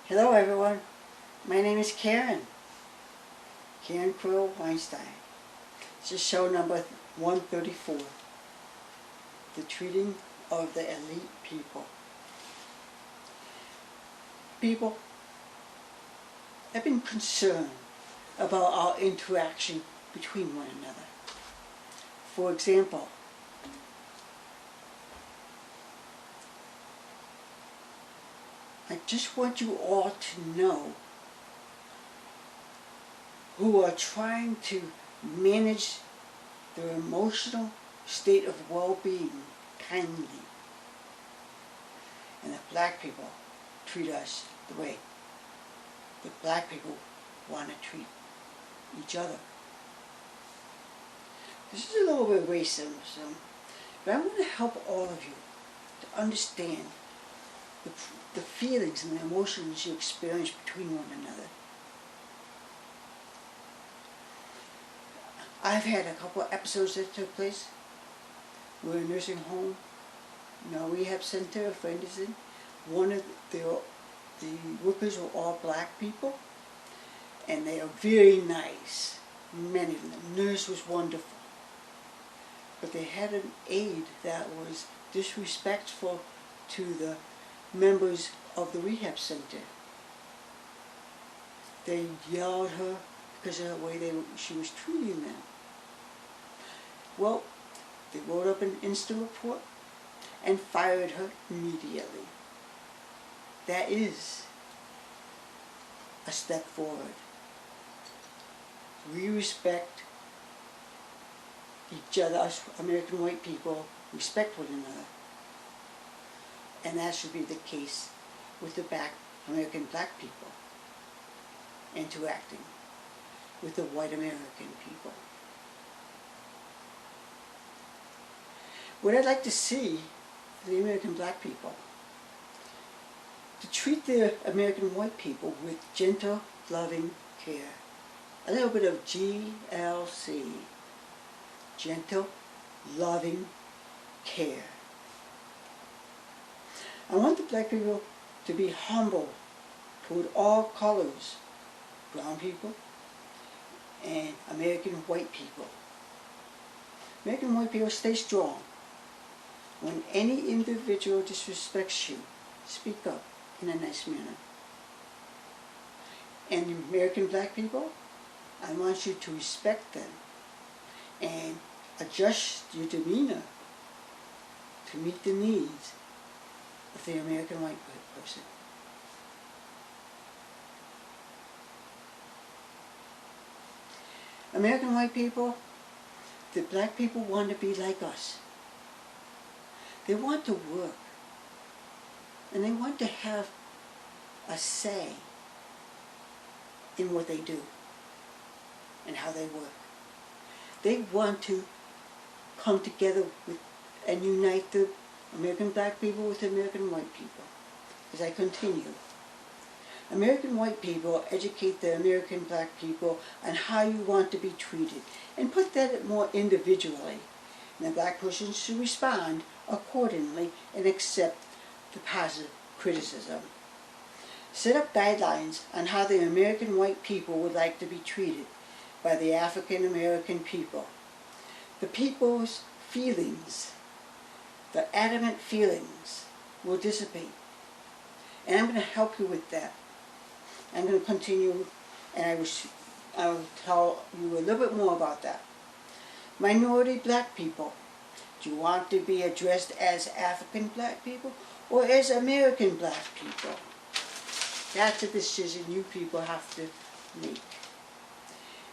Hello everyone, my name is Karen Quill Weinstein. This is show number 134, the treating of the elite people. People, I've been concerned about our interaction between one another. For example, I just want you all to know who are trying to manage their emotional state of well-being kindly. And the black people treat us the way the black people want to treat each other. This is a little bit of racism, but I want to help all of you to understand the feelings and the emotions you experience between one another. I've had a couple of episodes that took place. We're in a nursing home, rehab center, a friend is in. One of the workers were all black people, and they are very nice, many of them. The nurse was wonderful. But they had an aide that was disrespectful to the members of the rehab center. They yelled at her because of the way she was treating them. Well, they wrote up an incident report and fired her immediately. That is a step forward. We respect each other, us American white people respect one another. And that should be the case with the American black people interacting with the white American people. What I'd like to see for the American black people, to treat the American white people with gentle, loving care. A little bit of GLC, gentle, loving care. I want the black people to be humble toward all colors, brown people and American white people. American white people, stay strong. When any individual disrespects you, speak up in a nice manner. And American black people, I want you to respect them and adjust your demeanor to meet the needs of the American white person. American white people, the black people want to be like us. They want to work, and they want to have a say in what they do and how they work. They want to come together and unite the American black people with the American white people. As I continue, American white people educate the American black people on how you want to be treated and put that more individually. And the black person should respond accordingly and accept the positive criticism. Set up guidelines on how the American white people would like to be treated by the African American people. The people's feelings, the adamant feelings, will dissipate. And I'm going to help you with that. I'm going to continue, and I will tell you a little bit more about that. Minority black people. Do you want to be addressed as African black people or as American black people? That's a decision you people have to make.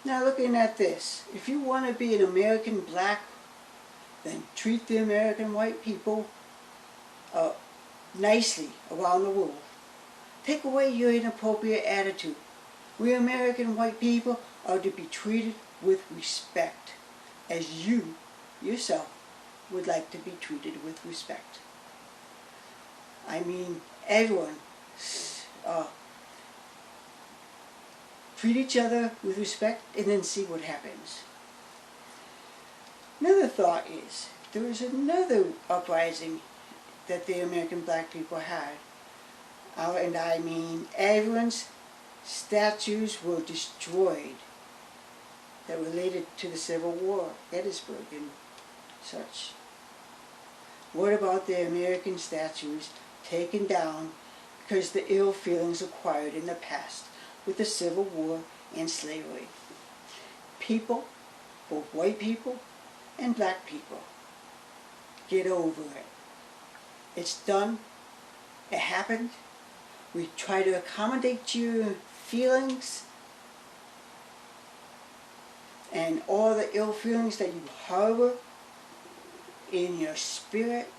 Now looking at this, if you want to be an American black, then treat the American white people nicely around the world. Take away your inappropriate attitude. We American white people are to be treated with respect, as you, yourself, would like to be treated with respect. I mean, everyone, treat each other with respect and then see what happens. Another thought is, there was another uprising that the American black people had and I mean everyone's statues were destroyed that related to the Civil War, Gettysburg and such. What about the American statues taken down because the ill feelings acquired in the past with the Civil War and slavery? People, both white people and black people, get over it. It's done. It happened. We try to accommodate your feelings and all the ill feelings that you harbor in your spirit.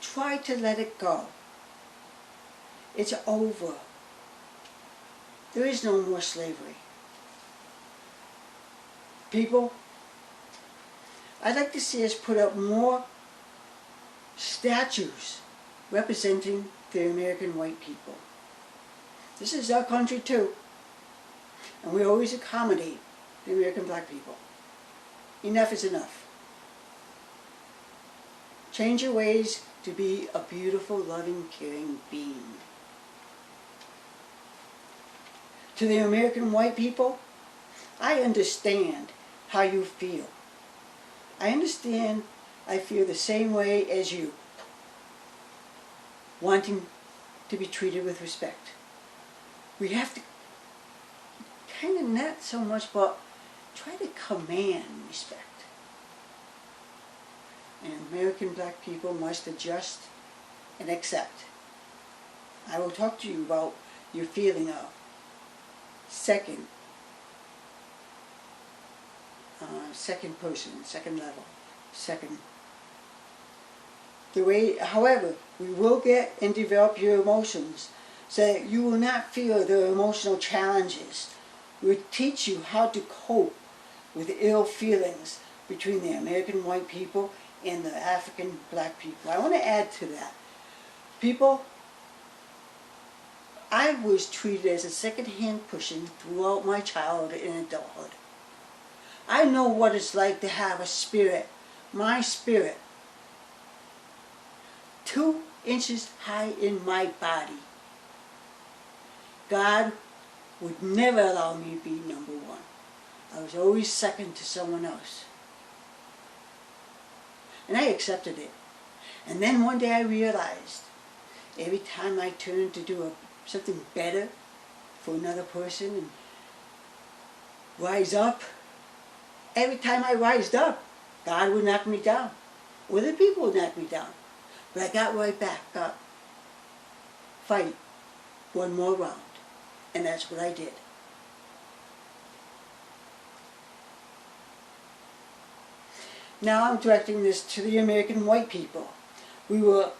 Try to let it go. It's over. There is no more slavery. People, I'd like to see us put up more statues representing the American white people. This is our country too, and we always accommodate the American black people. Enough is enough. Change your ways to be a beautiful, loving, caring being. To the American white people, I understand how you feel. I feel the same way as you, wanting to be treated with respect. We have to kind of not so much, but try to command respect. And American black people must adjust and accept. I will talk to you about your feeling of second person, second level, second. However, we will get and develop your emotions so that you will not feel the emotional challenges. We'll teach you how to cope with ill feelings between the American white people and the African black people. I want to add to that. People, I was treated as a second-hand person throughout my childhood and adulthood. I know what it's like to have a spirit, my spirit, 2 inches high in my body. God would never allow me to be number 1. I was always second to someone else. And I accepted it. And then one day I realized, every time I turned to do something better for another person and rise up, every time I rised up, God would knock me down. Other people would knock me down. But I got right back up. Fight one more round. And that's what I did. Now I'm directing this to the American white people. We will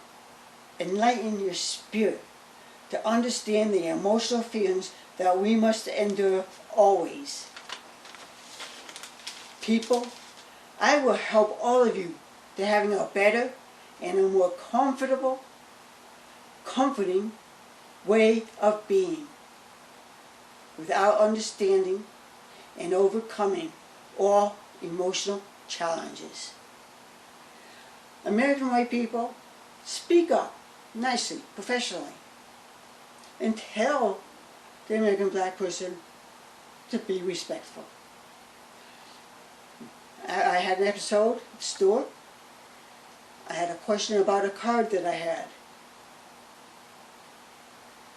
enlighten your spirit to understand the emotional feelings that we must endure always. People, I will help all of you to having a better and a more comfortable, comforting way of being without understanding and overcoming all emotional challenges. American white people, speak up nicely, professionally, and tell the American black person to be respectful. I had an episode at the store. I had a question about a card that I had.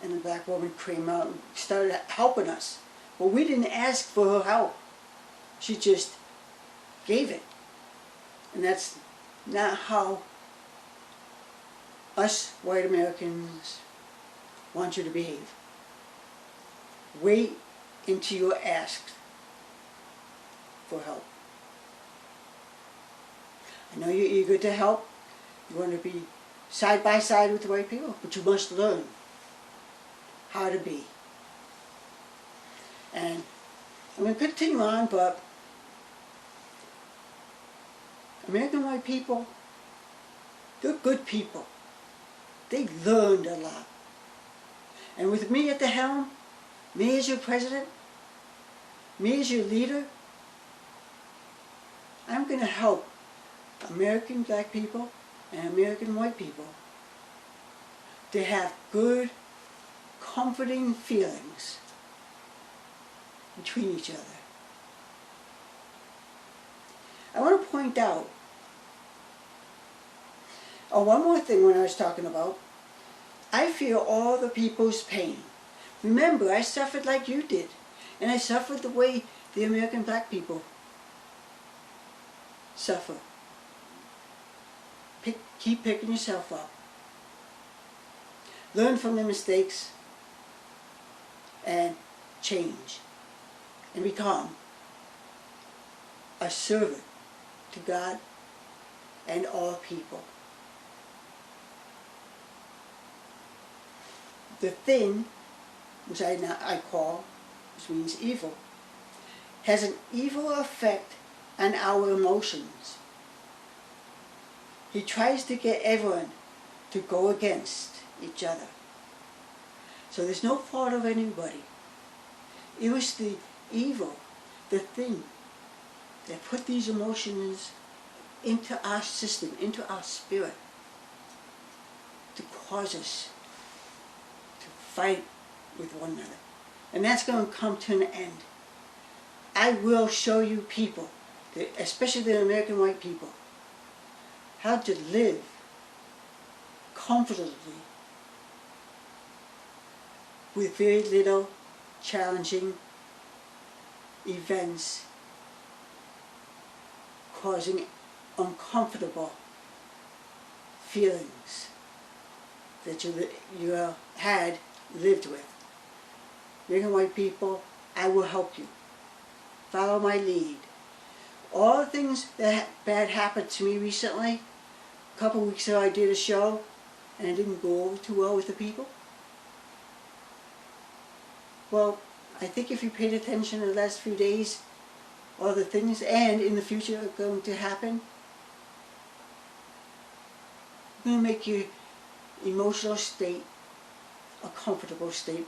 And the black woman came out and started helping us. Well, we didn't ask for her help. She just gave it. And that's not how us white Americans want you to behave. Wait until you're asked for help. I know you're eager to help. You want to be side by side with the white people, but you must learn how to be. And I'm going to continue on, but American white people, they're good people. They learned a lot. And with me at the helm, me as your president, me as your leader, I'm going to help American black people and American white people to have good, comforting feelings between each other. I want to point out, one more thing when I was talking about, I feel all the people's pain. Remember, I suffered like you did, and I suffered the way the American black people suffer. Keep picking yourself up. Learn from the mistakes and change and become a servant to God and all people. The thing, which I call, which means evil, has an evil effect on our emotions. He tries to get everyone to go against each other. So there's no fault of anybody. It was the evil, the thing, that put these emotions into our system, into our spirit, to cause us to fight with one another. And that's going to come to an end. I will show you people, especially the American white people, how to live comfortably with very little challenging events causing uncomfortable feelings that you had lived with. American white people, I will help you. Follow my lead. All the things that bad happened to me recently, a couple of weeks ago I did a show and it didn't go over too well with the people. Well, I think if you paid attention in the last few days, all the things and in the future are going to happen, it's going to make your emotional state a comfortable state,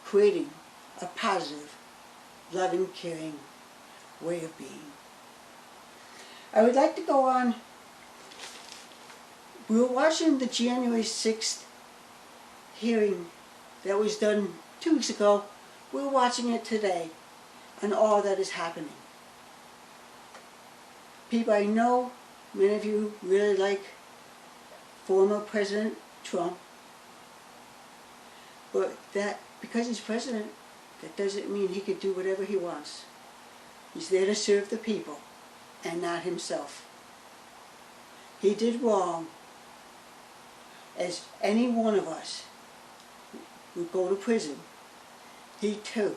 creating a positive, loving, caring way of being. I would like to go on. We were watching the January 6th hearing that was done 2 weeks ago. We were watching it today and all that is happening. People, I know many of you really like former President Trump, but that because he's president, that doesn't mean he could do whatever he wants. He's there to serve the people and not himself. He did wrong, as any one of us would go to prison. He too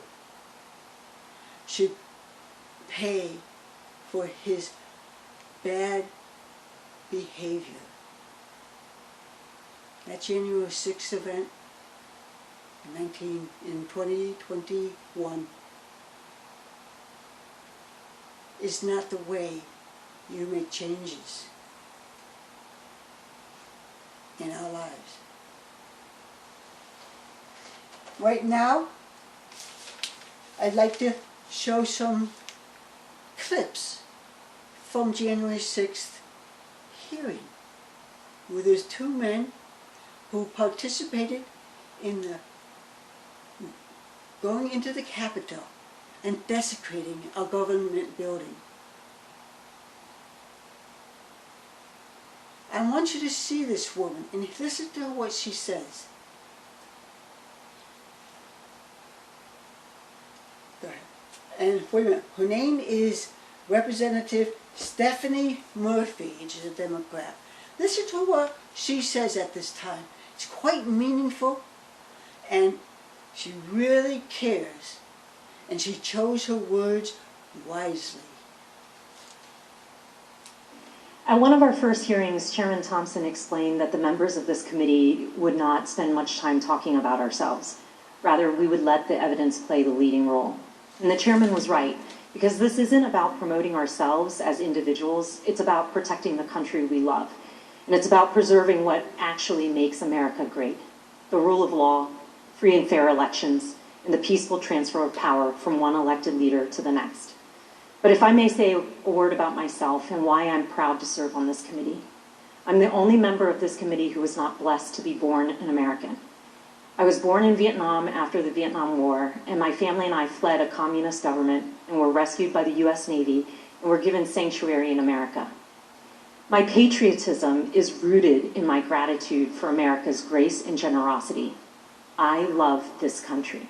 should pay for his bad behavior. That January 6th event in 2021 is not the way you make changes in our lives. Right now, I'd like to show some clips from January 6th hearing, where there's two men who participated in the going into the Capitol and desecrating a government building. I want you to see this woman and listen to what she says. Go ahead. And wait a minute, her name is Representative Stephanie Murphy, and she's a Democrat. Listen to what she says at this time. It's quite meaningful, and she really cares, and she chose her words wisely. At one of our first hearings, Chairman Thompson explained that the members of this committee would not spend much time talking about ourselves. Rather, we would let the evidence play the leading role. And the chairman was right, because this isn't about promoting ourselves as individuals, it's about protecting the country we love. And it's about preserving what actually makes America great: the rule of law, free and fair elections, and the peaceful transfer of power from one elected leader to the next. But if I may say a word about myself and why I'm proud to serve on this committee, I'm the only member of this committee who was not blessed to be born an American. I was born in Vietnam after the Vietnam War, and my family and I fled a communist government and were rescued by the US Navy and were given sanctuary in America. My patriotism is rooted in my gratitude for America's grace and generosity. I love this country.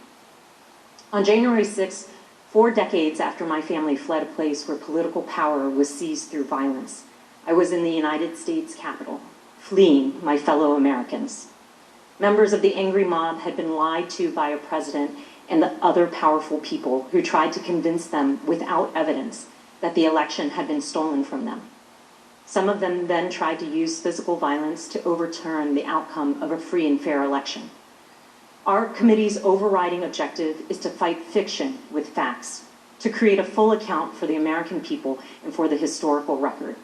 On January 6th, 4 decades after my family fled a place where political power was seized through violence, I was in the United States Capitol, fleeing my fellow Americans. Members of the angry mob had been lied to by a president and the other powerful people who tried to convince them without evidence that the election had been stolen from them. Some of them then tried to use physical violence to overturn the outcome of a free and fair election. Our committee's overriding objective is to fight fiction with facts, to create a full account for the American people and for the historical record,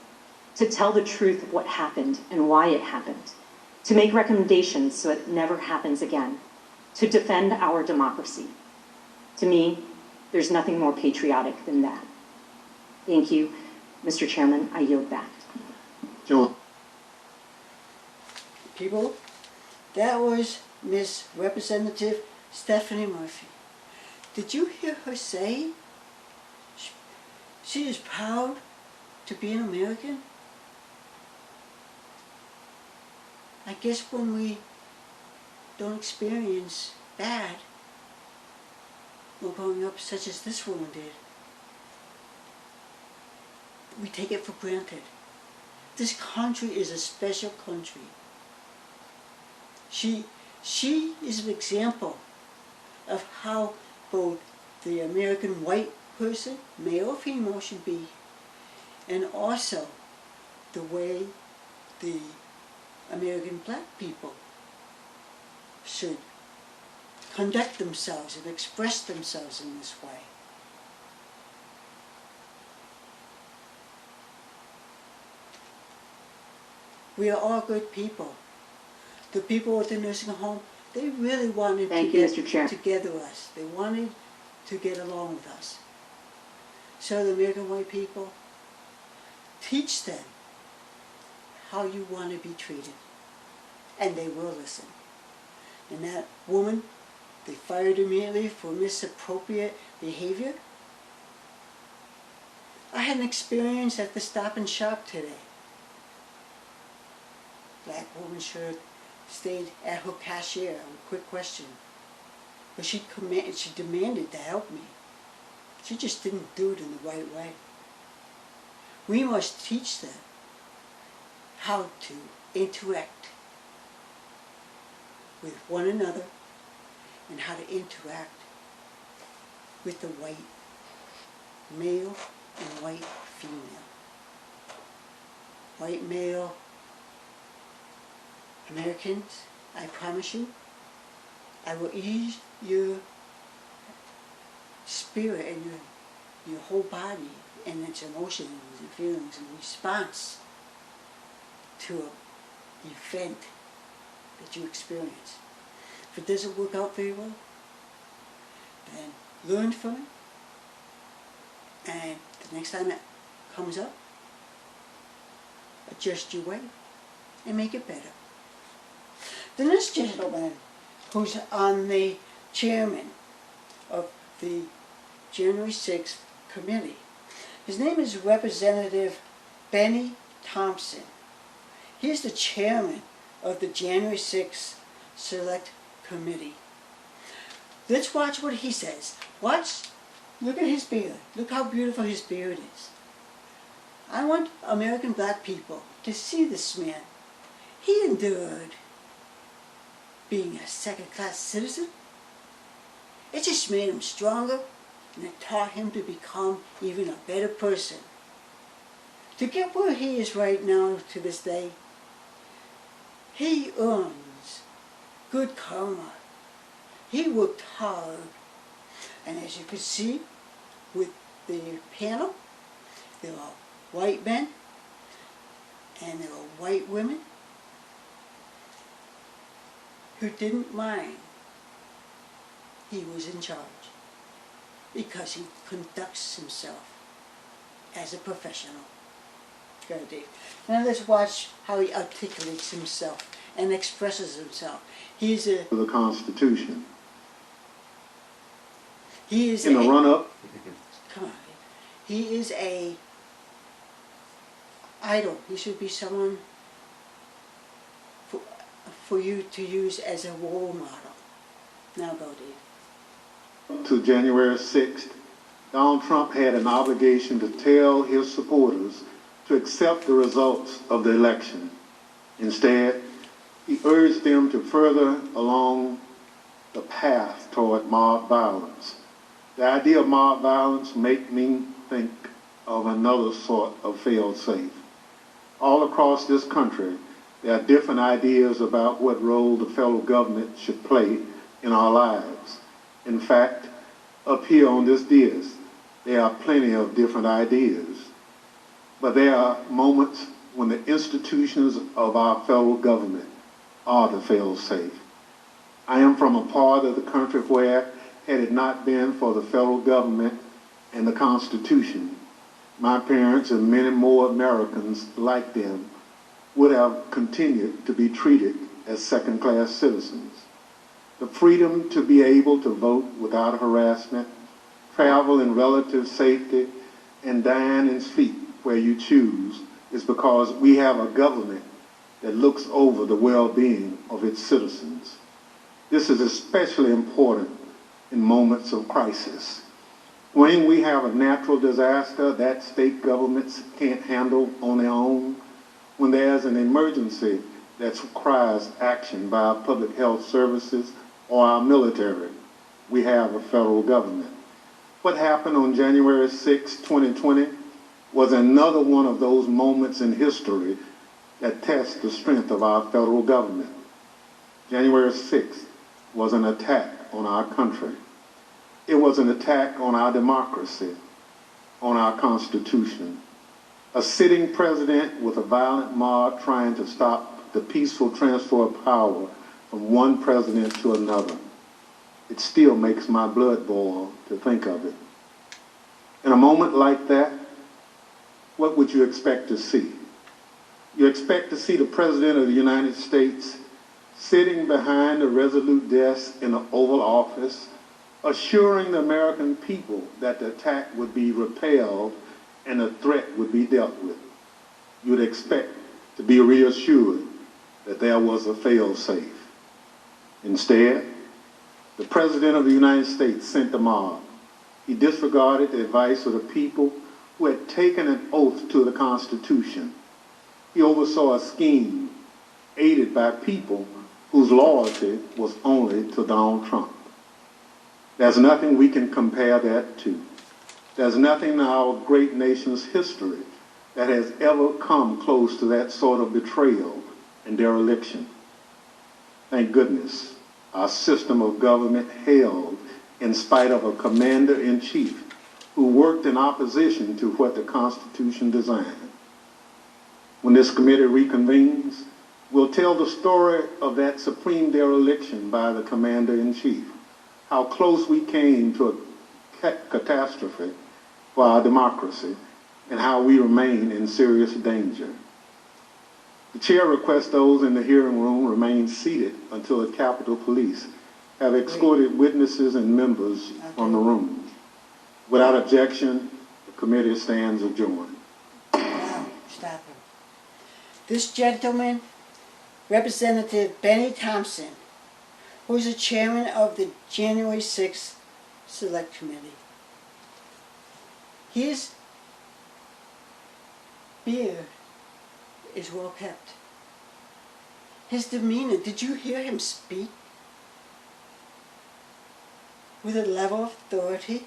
to tell the truth of what happened and why it happened, to make recommendations so it never happens again, to defend our democracy. To me, there's nothing more patriotic than that. Thank you. Mr. Chairman, I yield back. Joel. People, that was Miss Representative Stephanie Murphy. Did you hear her say she is proud to be an American? I guess when we don't experience bad, we're growing up such as this woman did, we take it for granted. This country is a special country. She is an example of how both the American white person, male or female, should be, and also the way the American black people should conduct themselves and express themselves in this way. We are all good people. The people at the nursing home, they really wanted to get together with us. They wanted to get along with us. So the American white people, teach them how you want to be treated. And they will listen. And that woman, they fired immediately for misappropriate behavior. I had an experience at the Stop and Shop today. Black woman should have stayed at her cashier. A quick question. But she demanded to help me. She just didn't do it in the right way. We must teach them how to interact with one another and how to interact with the white male and white female. White male Americans, I promise you, I will ease your spirit and your whole body and its emotions and feelings in response to an event that you experience. If it doesn't work out very well, then learn from it, and the next time it comes up, adjust your way and make it better. The next gentleman who's on the chairman of the January 6th committee, his name is Representative Bennie Thompson. He is the chairman of the January 6th Select Committee. Let's watch what he says. Watch, look at his beard. Look how beautiful his beard is. I want American black people to see this man. He endured being a second-class citizen. It just made him stronger, and it taught him to become even a better person. To get where he is right now to this day, he earns good karma. He worked hard. And as you can see with the panel, there are white men and there are white women who didn't mind he was in charge because he conducts himself as a professional. Go, Dave. Now let's watch how he articulates himself and expresses himself. He's a... The Constitution. He is in the run-up. Come on. He is a idol. He should be someone for you to use as a role model. Now go, Dave. To January 6th, Donald Trump had an obligation to tell his supporters to accept the results of the election. Instead, he urged them to further along the path toward mob violence. The idea of mob violence makes me think of another sort of fail-safe. All across this country, there are different ideas about what role the federal government should play in our lives. In fact, up here on this dais, there are plenty of different ideas. But there are moments when the institutions of our federal government are the fail-safe. I am from a part of the country where, had it not been for the federal government and the Constitution, my parents and many more Americans like them would have continued to be treated as second-class citizens. The freedom to be able to vote without harassment, travel in relative safety, and dine and sleep where you choose is because we have a government that looks over the well-being of its citizens. This is especially important in moments of crisis. When we have a natural disaster that state governments can't handle on their own, when there's an emergency that requires action by our public health services or our military, we have a federal government. What happened on January 6, 2020 was another one of those moments in history that test the strength of our federal government. January 6th was an attack on our country. It was an attack on our democracy, on our Constitution. A sitting president with a violent mob trying to stop the peaceful transfer of power from one president to another. It still makes my blood boil to think of it. In a moment like that, what would you expect to see? You expect to see the President of the United States sitting behind a resolute desk in the Oval Office, assuring the American people that the attack would be repelled and the threat would be dealt with. You would expect to be reassured that there was a fail-safe. Instead, the President of the United States sent the mob. He disregarded the advice of the people who had taken an oath to the Constitution. He oversaw a scheme aided by people whose loyalty was only to Donald Trump. There's nothing we can compare that to. There's nothing in our great nation's history that has ever come close to that sort of betrayal and dereliction. Thank goodness, our system of government held in spite of a commander-in-chief who worked in opposition to what the Constitution designed. When this committee reconvenes, we'll tell the story of that supreme dereliction by the commander-in-chief, how close we came to a catastrophe for our democracy, and how we remain in serious danger. The chair requests those in the hearing room remain seated until the Capitol Police have escorted witnesses and members from the room. Without objection, the committee stands adjourned. Now, stop him. This gentleman, Representative Bennie Thompson, who is the chairman of the January 6th Select Committee. His beard is well kept. His demeanor, did you hear him speak? With a level of authority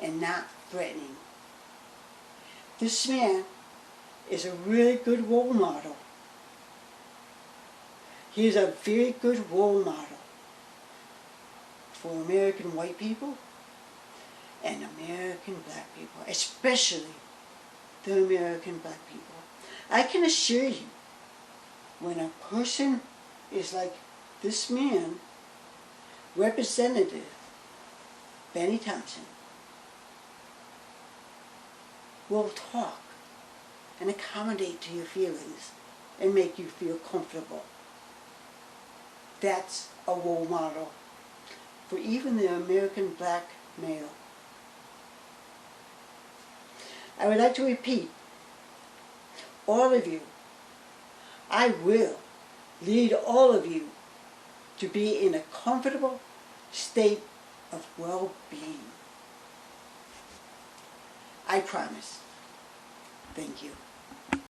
and not threatening. This man is a really good role model. He is a very good role model for American white people and American black people, especially the American black people. I can assure you, when a person is like this man, Representative Bennie Thompson, will talk and accommodate to your feelings and make you feel comfortable. That's a role model for even the American black male. I would like to repeat, all of you, I will lead all of you to be in a comfortable state of well-being. I promise. Thank you.